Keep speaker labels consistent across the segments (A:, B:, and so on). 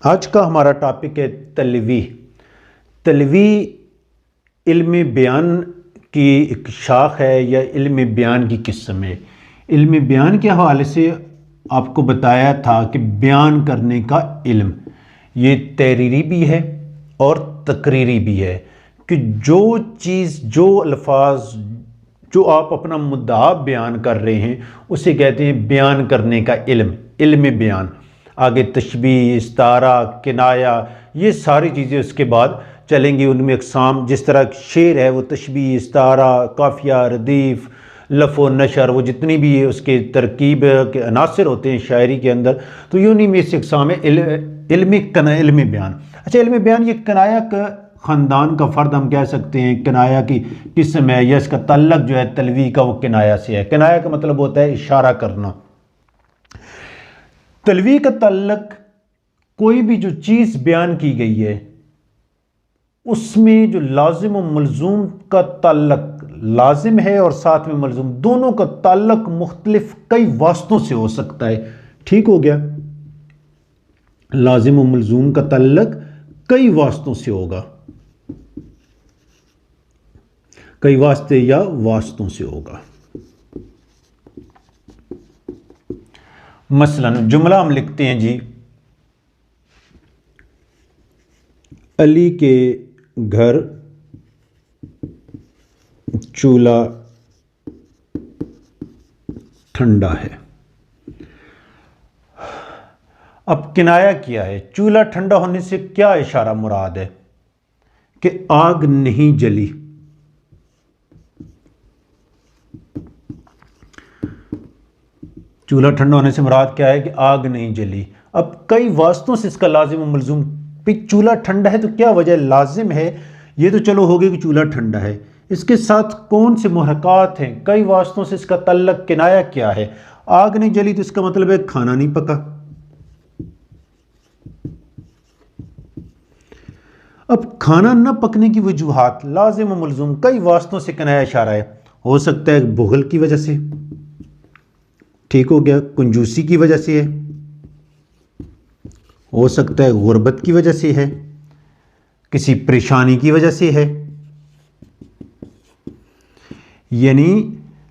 A: आज का हमारा टॉपिक है तलवी। तलवी इल्म बयान की एक शाख है या इल्म बयान की किस्म है। इल्म बयान के हवाले से आपको बताया था कि बयान करने का इल्म ये तहरीरी भी है और तकरीरी भी है, कि जो चीज़, जो अल्फाज, जो आप अपना मुद्दा बयान कर रहे हैं उसे कहते हैं बयान करने का इल्म, इल्म बयान। आगे तशबीह, इस्तारा, किनाया, ये सारी चीज़ें उसके बाद चलेंगी। उनमें अक़साम, जिस तरह शेर है वो तशबीह, इस्तारा, काफ़िया, रदीफ़, लफ़ व नशर, वो जितनी भी उसके तरकीब के अनासर होते हैं शायरी के अंदर, तो ये उन्हीं में से अक़साम है इल्म बयान। अच्छा, इल्म बयान ये किनाया का ख़ानदान का फ़र्द हम कह सकते हैं, किनाया की किस्म है, या इसका तल्लक जो है तलवी का वो किनाया से है। किनाया का मतलब होता है इशारा करना। तलवी का तल्लक कोई भी जो चीज़ बयान की गई है उसमें जो लाजिम और मलजूम का ताल्लुक, लाजिम है और साथ में मलजूम, दोनों का ताल्लुक मुख्तलिफ कई वास्तों से हो सकता है। ठीक हो गया, लाजिम और मलजूम का ताल्लुक कई वास्तों से होगा, कई वास्ते या वास्तों से होगा। मसलन जुमला हम लिखते हैं जी, अली के घर चूल्हा ठंडा है। अब किनाया किया है, चूल्हा ठंडा होने से क्या इशारा मुराद है कि आग नहीं जली। चूल्हा ठंडा होने से मुराद क्या है कि आग नहीं जली। अब कई वास्तों से इसका लाजिम और मलजूम, चूल्हा ठंडा है तो क्या वजह, लाजिम है, ये तो चलो हो गया कि चूल्हा ठंडा है, इसके साथ कौन से मुहर्रकात हैं, कई वास्तों से इसका तल्लक, किनाया क्या है। आग नहीं जली तो इसका मतलब है खाना नहीं पका। अब खाना न पकने की वजूहात, लाजिम और मलजूम, कई वास्तों से किनाया इशारा है। हो सकता है बुग़ल की वजह से, ठीक हो गया, कंजूसी की वजह से है, हो सकता है गुर्बत की वजह से है, किसी परेशानी की वजह से है। यानी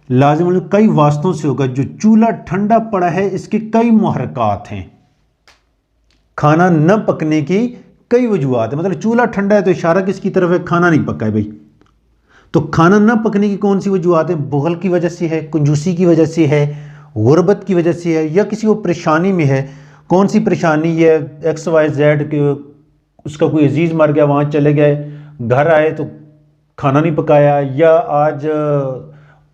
A: लाजिम कई वास्तों से होगा। जो चूल्हा ठंडा पड़ा है इसके कई मुहर्रकात हैं, खाना न पकने की कई वजूहात है। मतलब चूल्हा ठंडा है तो इशारा किसकी तरफ है, खाना नहीं पका है भाई। तो खाना न पकने की कौन सी वजूहात है, बुग़ल की वजह से है, कंजूसी की वजह से है, गुर्बत की वजह से है, या किसी को परेशानी में है। कौन सी परेशानी है, एक्स वाई जेड के, उसका कोई अजीज़ मर गया, वहाँ चले गए, घर आए तो खाना नहीं पकाया, या आज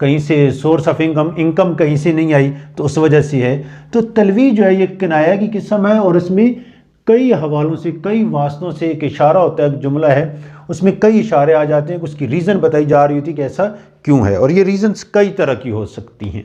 A: कहीं से सोर्स ऑफ इनकम कहीं से नहीं आई तो उस वजह से है। तो तलवी जो है ये किनाया की किस्म है और इसमें कई हवालों से, कई वास्तों से एक इशारा होता है। जुमला है उसमें कई इशारे आ जाते हैं, उसकी रीज़न बताई जा रही होती है कि ऐसा क्यों है, और ये रीज़न्स कई तरह की हो सकती हैं।